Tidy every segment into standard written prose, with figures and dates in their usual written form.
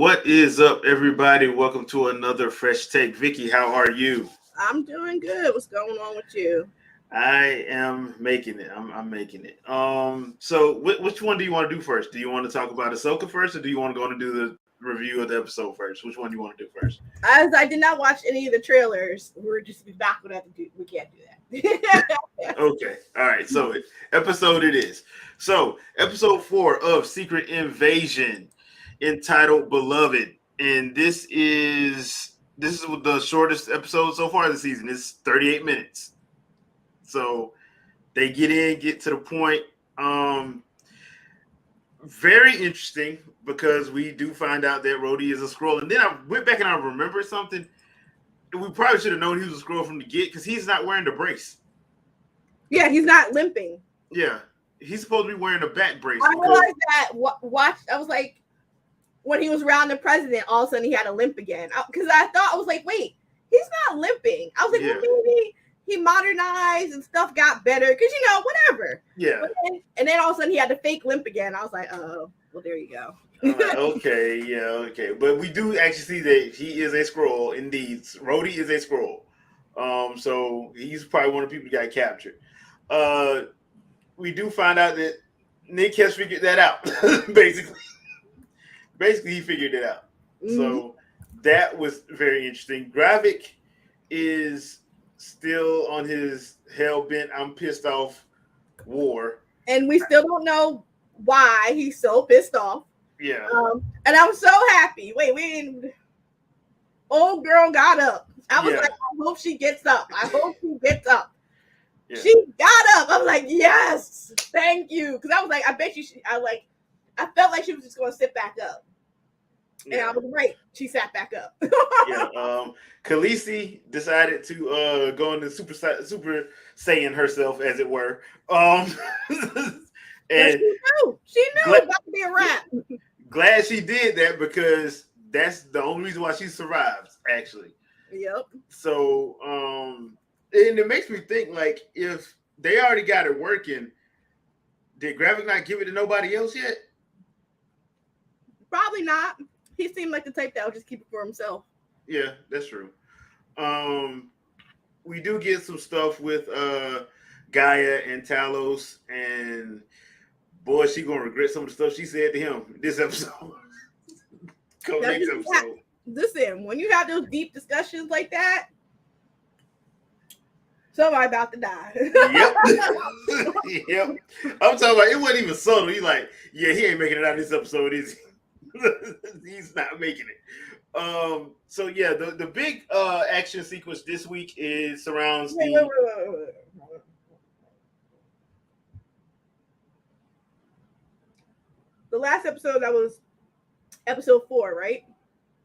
What is up, everybody? Welcome to another Fresh Take. Vicky, how are you? I'm doing good. What's going on with you? I am making it. I'm making it. So which one do you want to do first? Do you want to talk about Ahsoka first, or do you want to go and do the review of the episode first? Which one do you want to do first? As I did not watch any of the trailers, we're just back with that. We can't do that. Okay. All right. So episode it is. So episode 4 of Secret Invasion, entitled Beloved, and this is the shortest episode so far this season. It's 38 minutes. So they get to the point. Very interesting because we do find out that Rhodey is a scroll. And then I went back and I remembered something. We probably should have known he was a scroll from the get because he's not wearing the brace. Yeah, he's not limping. Yeah, he's supposed to be wearing a back brace. I realized that. I was like, when he was around the president, all of a sudden he had a limp again. Because I was like, wait, he's not limping. I was like, well, maybe he modernized and stuff got better because whatever. Yeah. And then all of a sudden he had the fake limp again. I was like, oh, well, there you go. Okay, yeah, okay. But we do actually see that he is a scroll. Indeed, Rhodey is a scroll. So he's probably one of the people that got captured. We do find out that Nick has figured that out. Basically, he figured it out. Mm-hmm. So that was very interesting. Gravik is still on his hell-bent, I'm pissed off war. And we still don't know why he's so pissed off. Yeah. And I'm so happy. Old girl got up. I was like, I hope she gets up. I hope she gets up. Yeah. She got up. I'm like, yes, thank you. Because I was like, I bet you I felt like she was just going to sit back up. Yeah. And I was right. She sat back up. Yeah. Khaleesi decided to go into Super Saiyan herself, as it were. And she knew it about to be a wrap. Glad she did that because that's the only reason why she survives, actually. Yep. So, and it makes me think, like, if they already got it working, did Gravik not give it to nobody else yet? Probably not. He seemed like the type that would just keep it for himself. Yeah, that's true. We do get some stuff with Gaia and Talos, and boy, she gonna regret some of the stuff she said to him this episode. Next episode. Listen, when you have those deep discussions like that, somebody about to die. Yep. Yep. I'm talking about it wasn't even subtle. He's like, yeah, he ain't making it out of this episode, is he? He's not making it. So yeah, the big action sequence this week surrounds wait. The last episode, that was episode 4, right?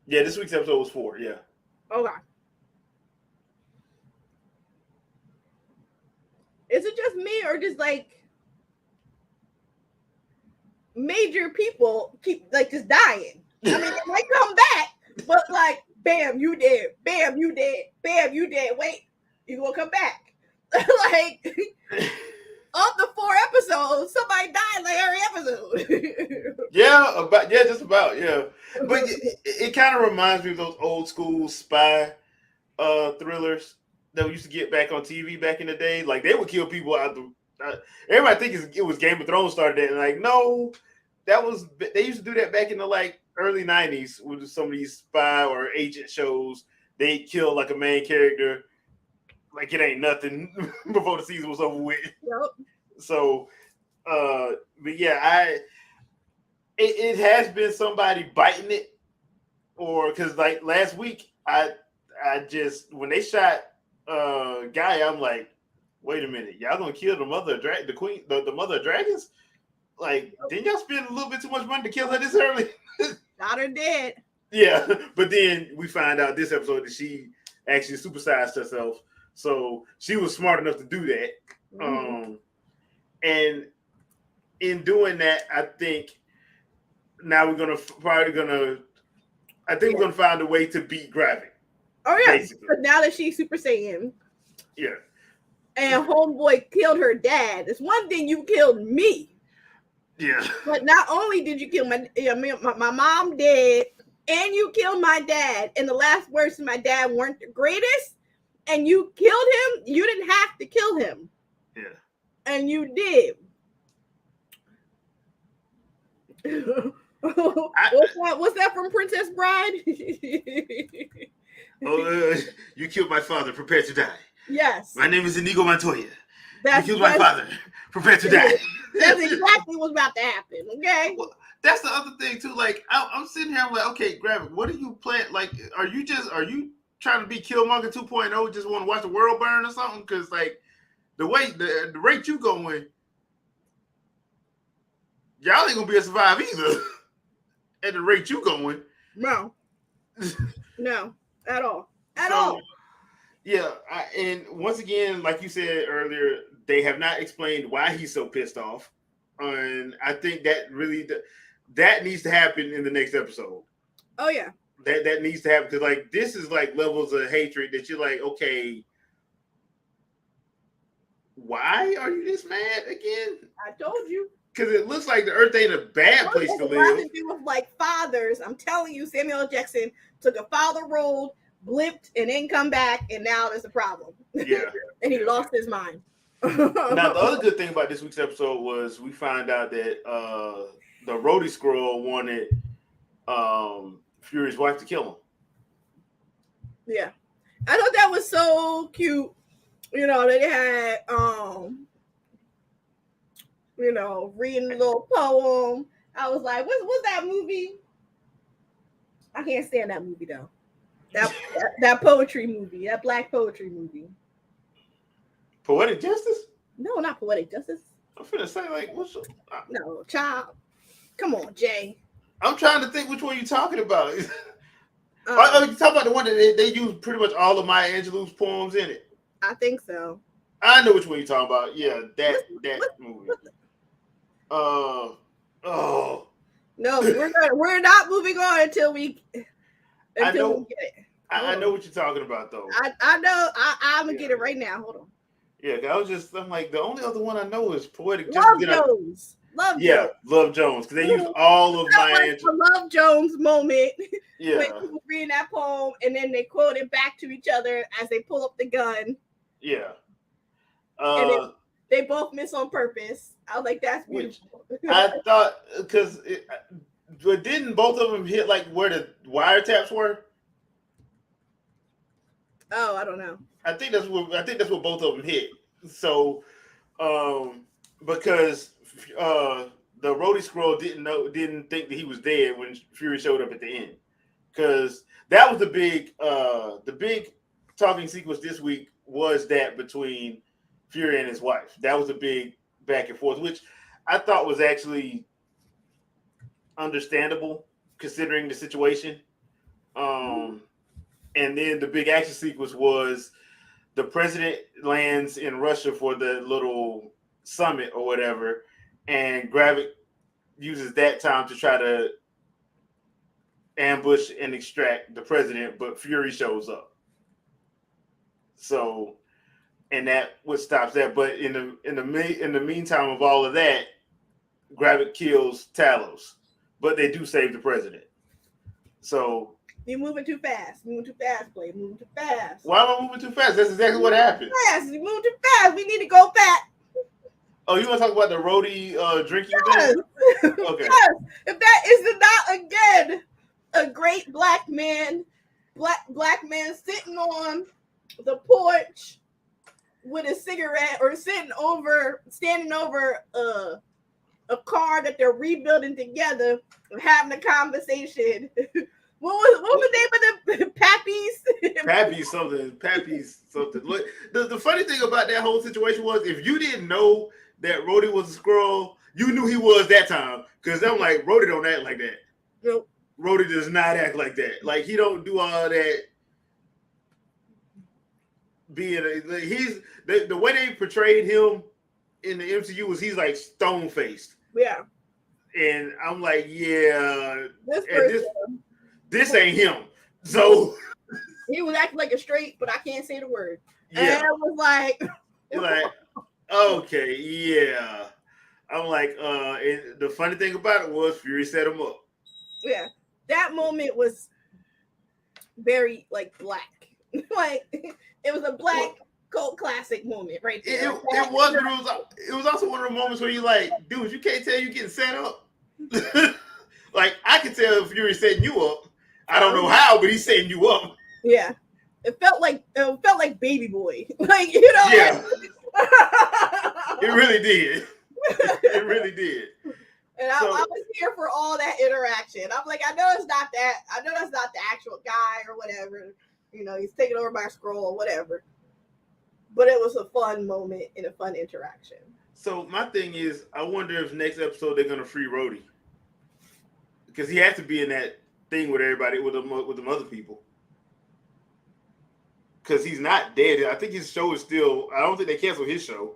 Yeah, this week's episode was 4, yeah. Okay. Is it just me or just like major people keep like just dying? I mean, they might come back, but like, bam, you dead. Bam, you dead. Bam, you dead. Wait, you gonna come back? Like, of the 4 episodes, somebody died like every episode. Just about. But it kind of reminds me of those old school spy thrillers that we used to get back on TV back in the day. Like, they would kill people out the. Everybody thinks it was Game of Thrones started that, and like, no, they used to do that back in the like early 90s with some of these spy or agent shows. They kill like a main character like it ain't nothing before the season was over with. Yep. So, but yeah, it has been somebody biting it, or because like last week, I just when they shot Guy, I'm like, wait a minute, y'all gonna kill the mother of the queen, the mother of dragons? Like, didn't y'all spend a little bit too much money to kill her this early? Got her dead. Yeah, but then we find out this episode that she actually supersized herself, so she was smart enough to do that. Mm-hmm. And in doing that, I think now we're probably gonna find a way to beat Gravik. Oh yeah, but now that she's Super Saiyan. Yeah. And homeboy killed her dad. It's one thing you killed me. Yeah. But not only did you kill my mom dead, and you killed my dad, and the last words to my dad weren't the greatest, and you killed him. You didn't have to kill him. Yeah. And you did. What's that from Princess Bride? You killed my father. Prepare to die. Yes. My name is Inigo Montoya. You killed my that's- father. Prepare to die. That's exactly what's about to happen. Okay. Well, that's the other thing too. Like I'm sitting here, I'm like, okay, Gravik, what are you playing? Like, are you trying to be Killmonger 2.0? Just want to watch the world burn or something? Because like the rate you going, y'all ain't gonna be able to survive either. At the rate you going, no, at all. Yeah, and once again, like you said earlier, they have not explained why he's so pissed off, and I think that really that needs to happen in the next episode. Oh yeah, that needs to happen because like this is like levels of hatred that you're like, okay, why are you this mad again? I told you. Because it looks like the Earth ain't a bad place to live. To do with like fathers. I'm telling you, Samuel L. Jackson took a father role, blipped, and then come back, and now there's a problem. Yeah, and he lost his mind. Now the other good thing about this week's episode was we find out that the Rhodey Scroll wanted Fury's wife to kill him. Yeah, I thought that was so cute. You know, they had reading a little poem. I was like, what's that movie? I can't stand that movie though. That poetry movie, that black poetry movie. Poetic Justice? No, not Poetic Justice. I'm finna say like, no, child. Come on, Jay. I'm trying to think which one you're talking about. You talking about the one that they use pretty much all of Maya Angelou's poems in it. I think so. I know which one you're talking about. Yeah, that movie. Oh. No, we're not moving on until we get it. I know what you're talking about though. I know. I'm gonna get it right now. Hold on. Yeah, I'm like the only other one I know is Poetic Love Justice. Jones. Love Jones because they used all of Maya Angelou. The Love Jones moment. Yeah. When people reading that poem and then they quote it back to each other as they pull up the gun. Yeah. And they both miss on purpose. I was like, that's beautiful. I thought because but didn't both of them hit like where the wiretaps were? Oh, I don't know. I think that's what both of them hit. So, because the Rhodey Scroll didn't think that he was dead when Fury showed up at the end, because that was the big talking sequence this week was that between Fury and his wife. That was a big back and forth, which I thought was actually understandable considering the situation. And then the big action sequence was the president lands in Russia for the little summit or whatever, and Gravik uses that time to try to ambush and extract the president, but Fury shows up. So, and that what stops that. But in the meantime of all of that, Gravik kills Talos, but they do save the president. So. You're moving too fast. Moving too fast, Blade. Moving too fast. Why am I moving too fast? That's exactly what happened. Fast. You moving too fast. We need to go back. Oh, you want to talk about the Rhodey drinking thing? Okay. Yes. If that is not again a great black man sitting on the porch with a cigarette or standing over a car that they're rebuilding together and having a conversation. What was the name of the Pappies? Pappies something. Look, the funny thing about that whole situation was if you didn't know that Rhodey was a Skrull, you knew he was that time. Because I'm like, Rhodey don't act like that. Nope. Rhodey does not act like that. Like he don't do all that. He's the way they portrayed him in the MCU was he's like stone faced. Yeah. And I'm like, yeah. This ain't him. So he was acting like a straight, but I can't say the word. Yeah. And I was like, okay, yeah. I'm like, and the funny thing about it was Fury set him up. Yeah. that moment was very like black. Like it was a black cult classic moment right there. It was, but it was also one of the moments where you like, dude, you can't tell you getting set up. Like I can tell if Fury setting you up. I don't know how, but he's setting you up. Yeah, it felt like Baby Boy, like you know. Yeah, it really did. It really did. And I was here for all that interaction. I'm like, I know it's not that. I know that's not the actual guy or whatever. You know, he's taking over my scroll or whatever. But it was a fun moment and a fun interaction. So my thing is, I wonder if next episode they're gonna free Rhodey because he has to be in that thing with everybody with them other people. Because he's not dead. I think his show is still. I don't think they canceled his show.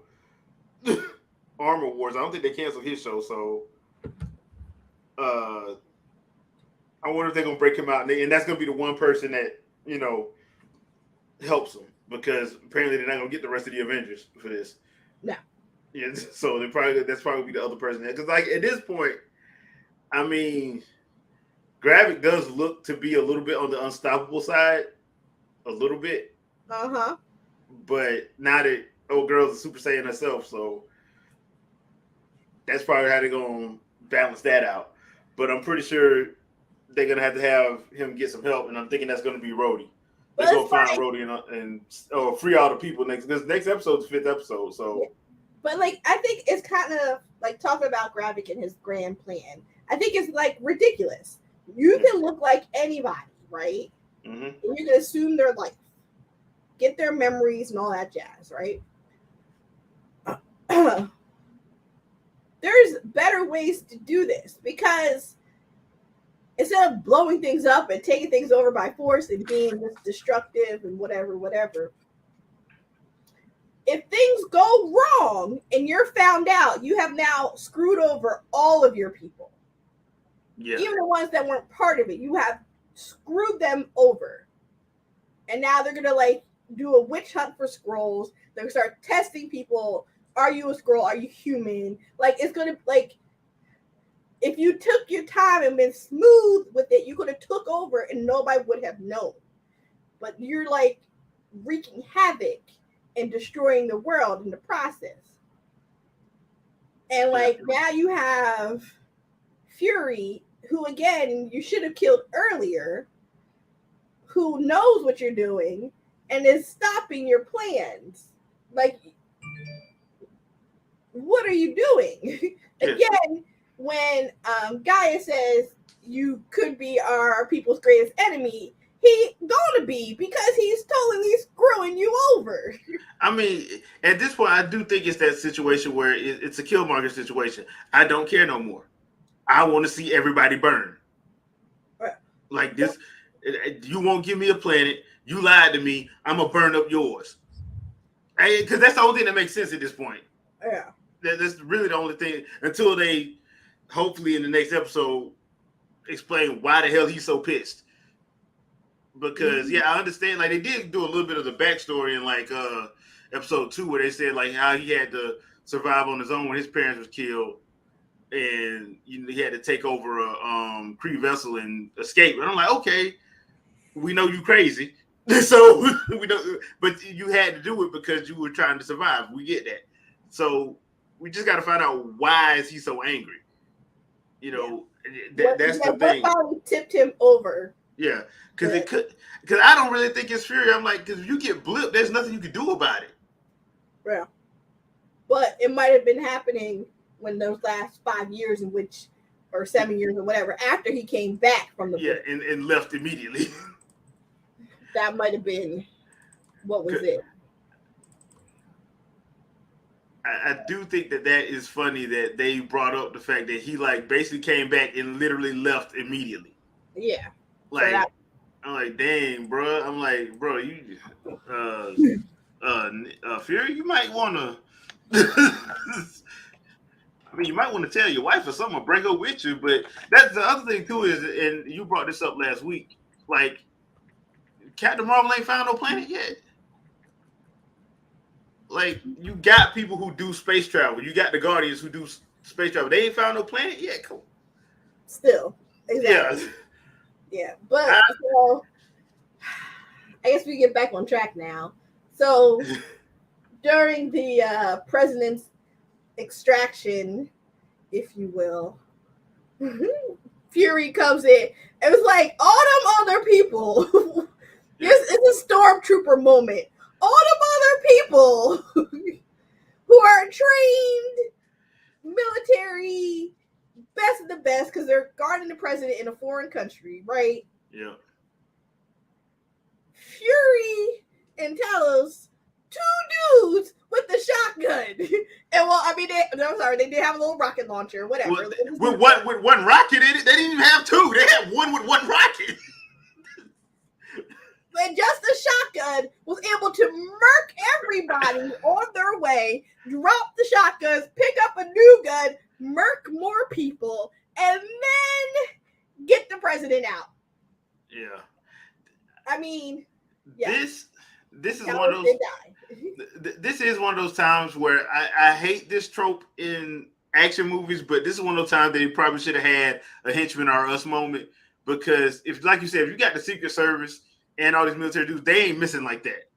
Armor Wars. I don't think they canceled his show. So, I wonder if they're gonna break him out, and that's gonna be the one person that helps him because apparently they're not gonna get the rest of the Avengers for this. No. Yeah. So that's probably be the other person because like at this point, I mean, Gravik does look to be a little bit on the unstoppable side, a little bit. But now that old girl's a Super Saiyan herself, so that's probably how they're gonna balance that out. But I'm pretty sure they're gonna have to have him get some help, and I'm thinking that's gonna be Rhodey. Let's go find Rhodey and free all the people next. Because next episode's the 5th episode, so. But like, I think it's kind of like talking about Gravik and his grand plan. I think it's like ridiculous. You can look like anybody, right? Mm-hmm. And you can assume their life, get their memories and all that jazz, right? There's better ways to do this because instead of blowing things up and taking things over by force and being just destructive and whatever, if things go wrong and you're found out, you have now screwed over all of your people. Yeah. Even the ones that weren't part of it, you have screwed them over. And now they're going to like do a witch hunt for scrolls. They're going to start testing people. Are you a scroll? Are you human? Like, it's going to, like, if you took your time and been smooth with it, you could have took over and nobody would have known. But you're, like, wreaking havoc and destroying the world in the process. And, like, now you have Fury, who, again, you should have killed earlier, who knows what you're doing and is stopping your plans. Like, what are you doing? Again, when Gaia says you could be our people's greatest enemy, he gonna be because he's totally screwing you over. I mean, at this point, I do think it's that situation where it's a Killmonger situation. I don't care no more. I want to see everybody burn. Right. Like this, you won't give me a planet. You lied to me. I'm gonna burn up yours. Because that's the only thing that makes sense at this point. Yeah. That's really the only thing until they, hopefully in the next episode, explain why the hell he's so pissed. Because I understand. Like they did do a little bit of the backstory in like episode 2 where they said like how he had to survive on his own when his parents was killed, and he had to take over a Kree vessel and escape. And I'm like, okay, we know you crazy, so we know, but you had to do it because you were trying to survive. We get that. So we just got to find out why is he so angry. That's the thing. What probably tipped him over? Yeah, because I don't really think it's Fury. I'm like, because if you get blipped, there's nothing you can do about it. Yeah, but it might have been happening when those last 5 years or 7 years or whatever, after he came back from the blip. And left immediately. That might have been what was it. I do think that is funny that they brought up the fact that he like basically came back and literally left immediately. Yeah. Like, I'm like, dang, bro. I'm like, bro, you, Fury, you might want to. I mean, you might want to tell your wife or something, or bring her with you. But that's the other thing too is, and you brought this up last week. Like, Captain Marvel ain't found no planet yet. Like, you got people who do space travel. You got the Guardians who do space travel. They ain't found no planet yet. Cool. Still, exactly. Yeah. Yeah, but so I guess we get back on track now. So during the president's extraction, if you will, Fury comes in. It was like all them other people. This is a stormtrooper moment. All them other people who are trained military, best of the best, because they're guarding the president in a foreign country, right? Yeah. Fury and Talos, two dudes with the shotgun. And well, I mean, they did have a little rocket launcher, whatever. With one rocket in it, they didn't even have two. They had one with one rocket. And just the shotgun was able to murk everybody on their way, drop the shotguns, pick up a new gun, murk more people, and then get the president out. Yeah. I mean, yeah. This is one of those. This is one of those times where I hate this trope in action movies, but this is one of those times they probably should have had a henchman or us moment, because if, like you said, if you got the Secret Service and all these military dudes, they ain't missing like that.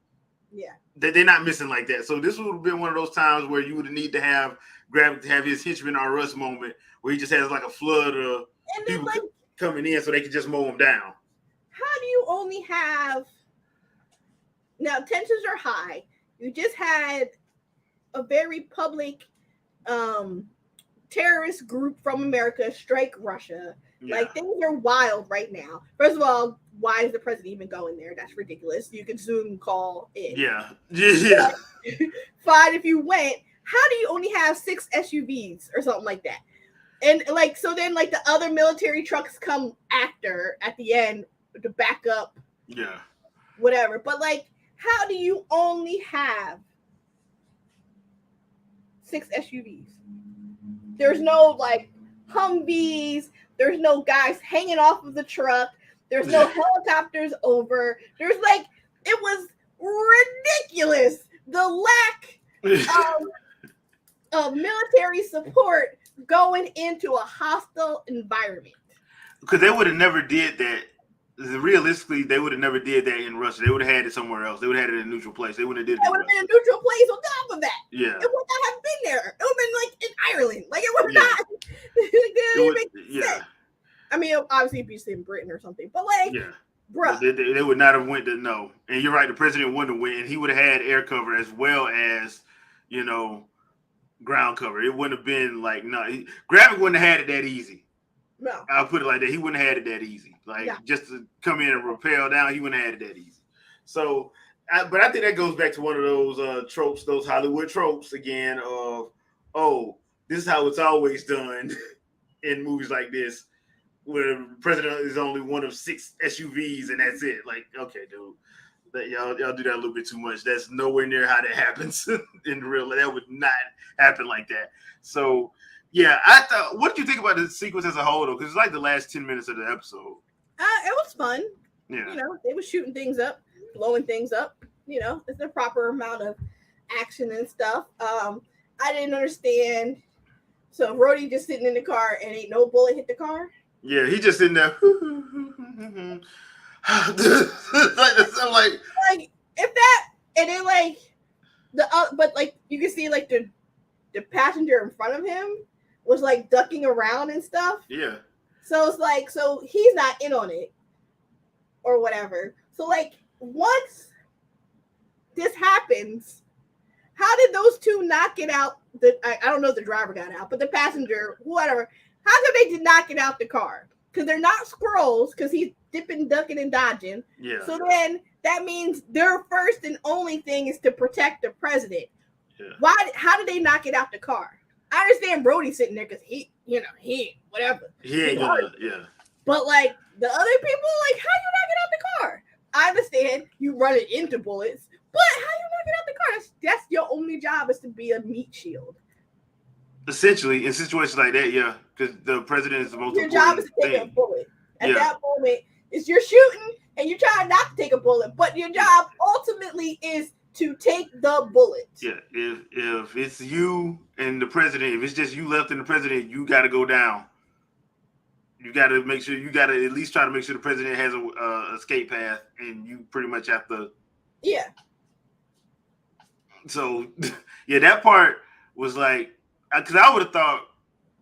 Yeah. They're not missing like that. So this would have been one of those times where you would need to have Gravik to have his henchman or us moment where he just has like a flood of people coming in so they can just mow him down. How do you only have... Now, tensions are high. You just had a very public terrorist group from America strike Russia. Yeah. Like, things are wild right now. First of all, why is the president even going there? That's ridiculous. You can Zoom call in. Yeah. Fine if you went. How do you only have 6 SUVs or something like that? And, like, so then, like, the other military trucks come after at the end to back up. Yeah. Whatever. But, like, how do you only have 6 SUVs? There's no, like, Humvees. There's no guys hanging off of the truck. There's no helicopters over. There's, like, it was ridiculous. The lack of military support going into a hostile environment. Because they would have never did that. Realistically, they would have never did that in Russia. They would have had it somewhere else. They would have had it in a neutral place. They wouldn't have did it. It would have been a neutral place on top of that. Yeah. It would not have been there. It would have been like in Ireland. Like it would not. It would make sense. I mean, obviously it'd be just in Britain or something. But like, bro, they would not have went to no. And you're right. The president wouldn't have went. And he would have had air cover as well as, ground cover. It wouldn't have been like Gravik wouldn't have had it that easy. No. I'll put it like that. He wouldn't have had it that easy. Like, just to come in and rappel down, he wouldn't have had it that easy. So, but I think that goes back to one of those tropes, those Hollywood tropes again of, this is how it's always done in movies like this, where the president is only one of 6 SUVs and that's it. Like, okay, dude, y'all do that a little bit too much. That's nowhere near how that happens in real life. That would not happen like that. So, yeah, I thought. What did you think about the sequence as a whole, though? Because it's like the last 10 minutes of the episode. It was fun. Yeah, they were shooting things up, blowing things up. It's the proper amount of action and stuff. I didn't understand. So Rhodey just sitting in the car and ain't no bullet hit the car. Yeah, he just sitting there. I'm like if that, and then like but like you can see like the passenger in front of him was like ducking around and stuff. Yeah. So it's like, so he's not in on it or whatever. So like once this happens, how did those two not get out? I don't know if the driver got out, but the passenger, whatever. How come they did not get out the car? Because they're not squirrels, because he's dipping, ducking, and dodging. Yeah. So then that means their first and only thing is to protect the president. Yeah. How did they not get out the car? I understand Rhodey sitting there because he whatever. He ain't gonna, yeah. But like the other people, like, how you not get out the car? I understand you run it into bullets, but how you not get out the car? That's your only job, is to be a meat shield. Essentially, in situations like that, yeah, because the president is the most your important job is to take a bullet. At that moment, it's you're shooting and you're trying not to take a bullet, but your job ultimately is to take the bullet. Yeah, if it's you and the president, if it's just you left and the president, you got to go down. You got to make sure, you got to at least try to make sure the president has a escape path, and you pretty much have to. Yeah. So, yeah, that part was like, because I would have thought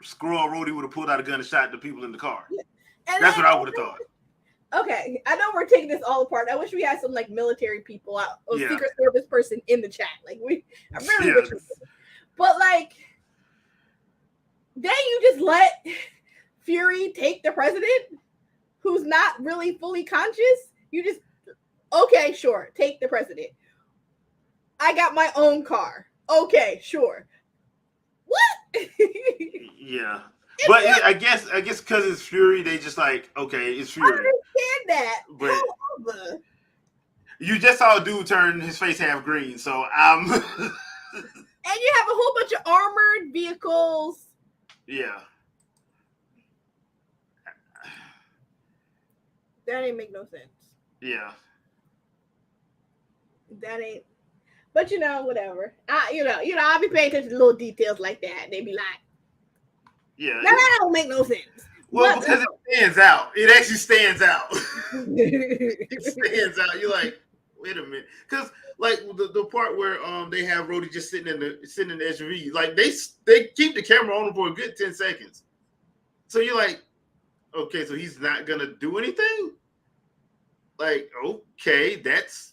Squirrel Rhodey would have pulled out a gun and shot the people in the car. Yeah. That's what I would have thought. Okay, I know we're taking this all apart. I wish we had some like military people out or Secret Service person in the chat. Like I really wish we did. But like, then you just let Fury take the president, who's not really fully conscious. You just, okay, sure, take the president. I got my own car. Okay, sure. What? Yeah. But I guess because it's Fury, they just like, okay, it's Fury. I understand that. But however, you just saw a dude turn his face half green, so I'm. And you have a whole bunch of armored vehicles. Yeah. That ain't make no sense. Yeah. That ain't. But whatever. I'll be paying attention to little details like that. They be like, yeah. Now that don't make no sense. Well, because it stands out. It actually stands out. It stands out. You're like, wait a minute, because like the part where they have Rhodey just sitting in the SUV, like they keep the camera on him for a good 10 seconds. So you're like, okay, so he's not gonna do anything. Like, okay, that's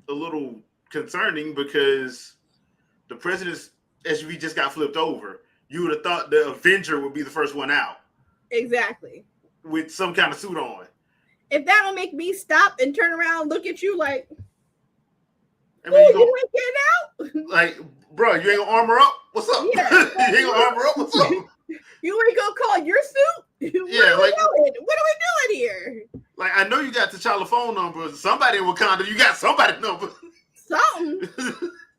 a little concerning because the president's SUV just got flipped over. You would have thought the Avenger would be the first one out. Exactly. With some kind of suit on. If that don't make me stop and turn around and look at you like, I mean, you ain't getting out? Like, bro, you ain't gonna armor up? What's up? Yeah, you ain't gonna armor up? What's up? You ain't gonna call your suit? Yeah, what are we doing here? Like, I know you got T'Challa phone number. Somebody in Wakanda, you got somebody's number. Something.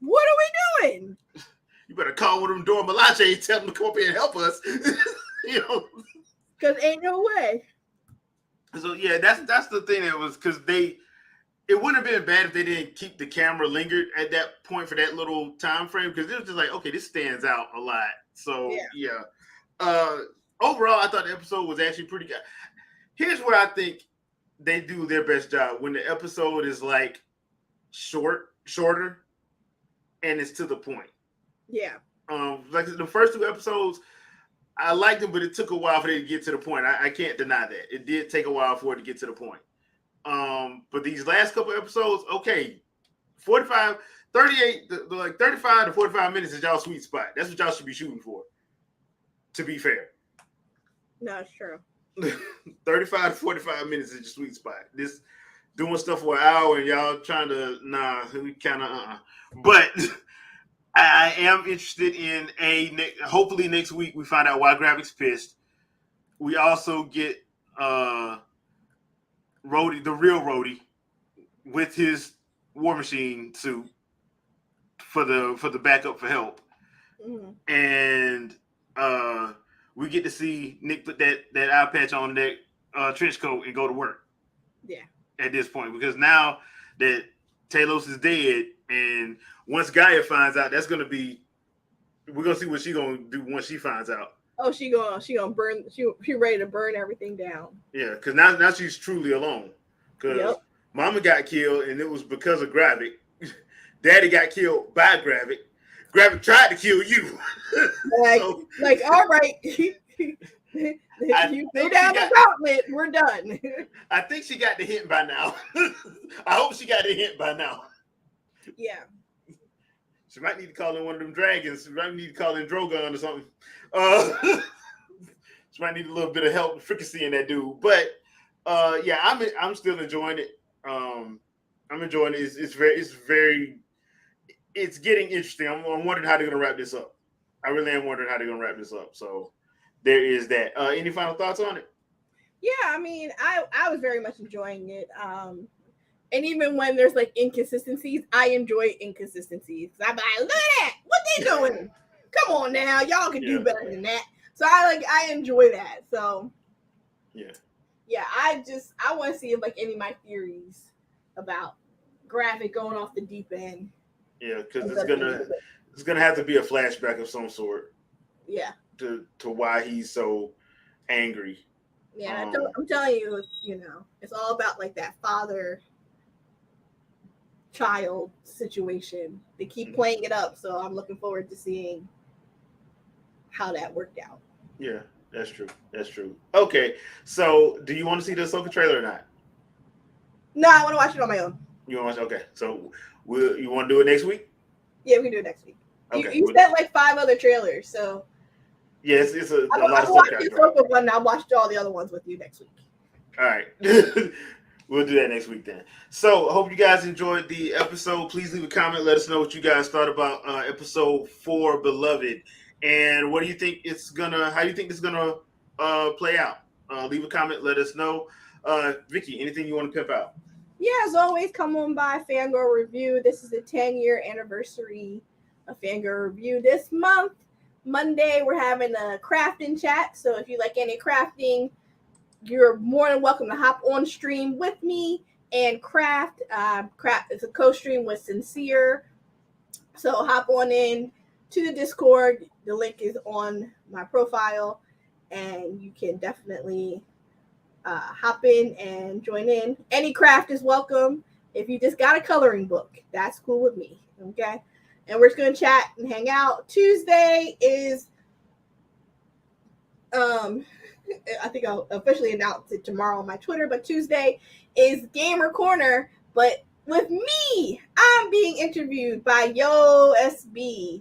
What are we doing? You better call one of them Dora Milaje and tell them to come up here and help us. Because ain't no way. So yeah, that's the thing. That was because it wouldn't have been bad if they didn't keep the camera lingered at that point for that little time frame, because it was just like, okay, this stands out a lot. So yeah. Overall, I thought the episode was actually pretty good. Here's where I think they do their best job: when the episode is like shorter, and it's to the point. Yeah. Like the first two episodes, I liked them, but it took a while for them to get to the point. I can't deny that. It did take a while for it to get to the point. But these last couple episodes, okay, 45, 38, like 35 to 45 minutes is y'all sweet spot. That's what y'all should be shooting for, to be fair. No, it's true. 35 to 45 minutes is your sweet spot. This doing stuff for an hour and y'all trying to, we kind of, But I am interested in hopefully next week we find out why Gravik's pissed. We also get Rhodey, the real Rhodey, with his War Machine suit for the backup for help. Mm-hmm. And we get to see Nick put that eye patch on that trench coat and go to work. Yeah. At this point, because now that Talos is dead, and once Gaia finds out, we're gonna see what she's gonna do once she finds out. Oh, she gonna burn. She ready to burn everything down. Yeah, because now she's truly alone. Because Mama got killed, and it was because of Gravik. Daddy got killed by Gravik. Gravik tried to kill you. Like all right. You go down the gauntlet, we're done. I think she got the hint by now. I hope she got the hint by now. Yeah. She might need to call in one of them dragons. She might need to call in Drogon or something. She might need a little bit of help fricasseeing that dude. But yeah, I'm still enjoying it. I'm enjoying it. It's getting interesting. I'm wondering how they're gonna wrap this up. I really am wondering how they're gonna wrap this up. So there is that. Any final thoughts on it? Yeah, I mean, I was very much enjoying it. And even when there's like inconsistencies, I enjoy inconsistencies. I'm like, look at that, what they doing? Come on now, y'all can do better than that. So I enjoy that. So yeah, I want to see like any of my theories about Gravik going off the deep end. Yeah, because it's gonna have to be a flashback of some sort. Yeah. To why he's so angry. Yeah, I'm telling you, it's all about like that father-child situation. They keep playing it up, so I'm looking forward to seeing how that worked out. Yeah, that's true. That's true. Okay, so do you want to see the Ahsoka trailer or not? No, I want to watch it on my own. You want to? Okay, so you want to do it next week? Yeah, we can do it next week. Okay, you said like 5 other trailers, so yes, it's a lot of stuff. stuff. The Ahsoka one. I'll watch all the other ones with you next week. All right. We'll do that next week then. So, I hope you guys enjoyed the episode. Please leave a comment. Let us know what you guys thought about episode 4, Beloved. And what do you think how do you think it's gonna play out? Leave a comment. Let us know. Vicky, anything you want to pimp out? Yeah, as always, come on by Fangirl Review. This is the 10-year anniversary of Fangirl Review. This month, Monday, we're having a crafting chat. So if you like any crafting, you're more than welcome to hop on stream with me and craft. Craft is a co-stream with Sincere. So hop on in to the Discord. The link is on my profile, and you can definitely hop in and join in. Any craft is welcome. If you just got a coloring book, that's cool with me. Okay. And we're just going to chat and hang out. Tuesday is, I think I'll officially announce it tomorrow on my Twitter, but Tuesday is Gamer Corner. But with me, I'm being interviewed by Yo SB.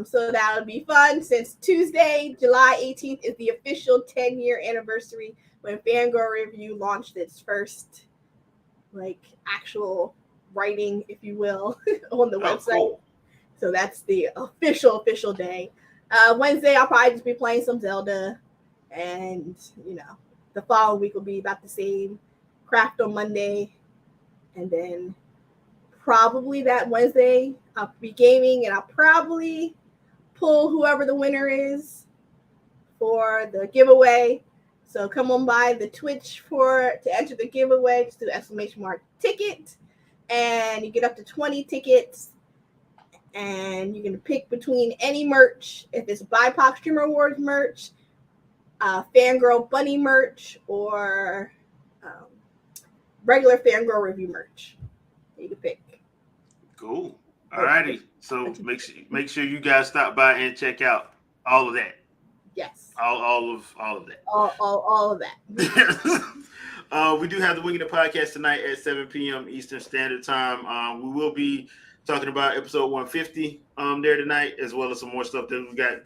So that'll be fun since Tuesday, July 18th is the official 10-year anniversary when Fangirl Review launched its first actual writing, if you will, on the website. Cool. So that's the official day. Wednesday, I'll probably just be playing some Zelda. And, the following week will be about the same. Craft on Monday. And then probably that Wednesday, I'll be gaming. And I'll probably pull whoever the winner is for the giveaway. So come on by the Twitch to enter the giveaway. Just do !ticket. And you get up to 20 tickets. And you can pick between any merch. If it's BIPOC Streamer Awards merch, Fangirl Bunny merch, or regular Fangirl Review merch. You can pick. Cool. Alrighty. So make sure you guys stop by and check out all of that. Yes. All of that. All of that. We do have the Winging It podcast tonight at 7 p.m. Eastern Standard Time. We will be talking about episode 150 there tonight, as well as some more stuff that we got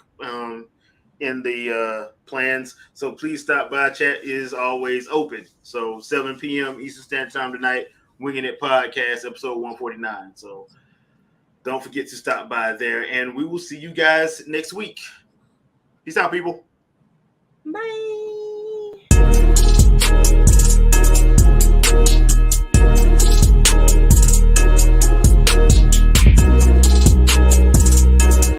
in the plans. So please stop by. Chat is always open. So 7 p.m. Eastern Standard Time tonight, Winging It podcast, episode 149. So don't forget to stop by there, and we will see you guys next week. Peace out, people. Bye.